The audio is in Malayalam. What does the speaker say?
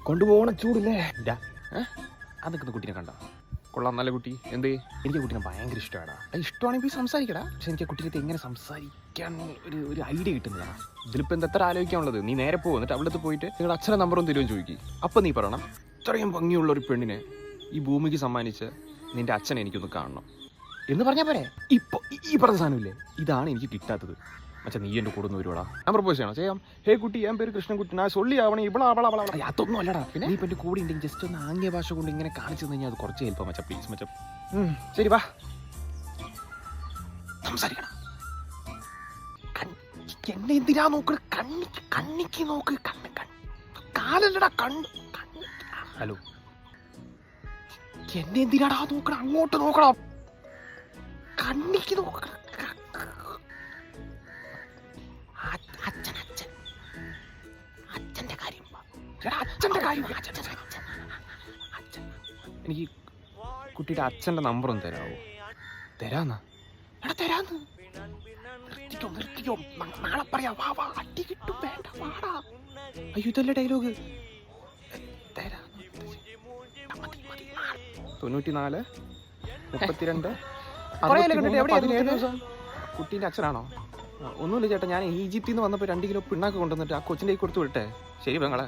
കൊണ്ടുപോകണ ചൂടില്ലേ അതൊക്കെ കുട്ടീനെ കണ്ട കൊള്ളാം, നല്ല കുട്ടി. എന്ത് എനിക്ക് കുട്ടീനെ ഭയങ്കര ഇഷ്ടമാടാ. ഇഷ്ടമാണെങ്കിൽ സംസാരിക്കടാ. പക്ഷെ എനിക്ക് കുട്ടീനത്ത് എങ്ങനെ സംസാരിക്കാൻ ഒരു ഐഡിയ കിട്ടുന്നതാണ്. ഇതിലിപ്പോൾ എന്താ എത്ര ആലോചിക്കാനുള്ളത്? നീ നേരെ പോകും, എന്നിട്ട് അവിടുത്തെ പോയിട്ട് നിങ്ങളുടെ അച്ഛനെ നമ്പറും തരുമെന്ന് ചോദിക്കും. അപ്പം നീ പറയണം, ഇത്രയും ഭംഗിയുള്ള ഒരു പെണ്ണിനെ ഈ ഭൂമിക്ക് സമ്മാനിച്ച് നിന്റെ അച്ഛനെ എനിക്കൊന്ന് കാണണം എന്ന് പറഞ്ഞാൽ പോരെ. ഇപ്പോൾ ഈ പറഞ്ഞ സാധനമില്ലേ, ഇതാണ് എനിക്ക് കിട്ടാത്തത്. മച്ചാ നീ എൻ്റെ കൂടെ ഒന്ന് വരുവാടാ. ഞാൻ പ്രപ്പോസ് ചെയ്യണം. ചെയ്യാം. ഹേ കുട്ടി, ഞാൻ പേര് കൃഷ്ണൻകുട്ടി, ഞാൻ സൊള്ളി ആവണം ഇവളാവള. അതൊന്നും അല്ലടാ. പിന്നെ നീ ഇപ്പം എൻ്റെ കൂടെ ഉണ്ടെങ്കിൽ ജസ്റ്റ് ഒന്ന് ആംഗ്യ ഭാഷ കൊണ്ട് ഇങ്ങനെ കാണിച്ചു കഴിഞ്ഞാൽ അത് കുറച്ച് ഹെൽപ്പാ മച്ചാ. പ്ലീസ് മച്ചാ. ശരി വാ, സംസാരിക്കണം. എന്നെ എന്തിനാ നോക്കണ? കണ്ണിക്ക് നോക്ക്. കാലല്ലടാ, ഹലോ, എന്നെ എന്തിനാടാ നോക്കണ? അങ്ങോട്ട് നോക്കണം. കണ്ണിക്ക് നോക്കണം. അച്ഛൻ്റെ കാര്യം. എനിക്ക് കുട്ടിയുടെ അച്ഛൻ്റെ നമ്പറൊന്നും തരാമോ? തരാന്ന്. നിർത്തിക്കോ. നാളെ പറയാം. വാ, അടി കിട്ടും. വേണ്ട, വാടാ. അയ്യോ, ഇതല്ലേ ഡയലോഗ്. 94 32 കുട്ടീൻ്റെ അച്ഛനാണോ? ഒന്നുമില്ല ചേട്ടാ, ഞാൻ ഈജിപ്തിൽ നിന്ന് വന്നപ്പോൾ 2 കിലോ പിണ്ണാക്ക് കൊണ്ടുവന്നിട്ട് ആ കൊച്ചിൻ്റെ കൈ കൊടുത്തു വിട്ടെ. ശരി പെങ്ങളെ.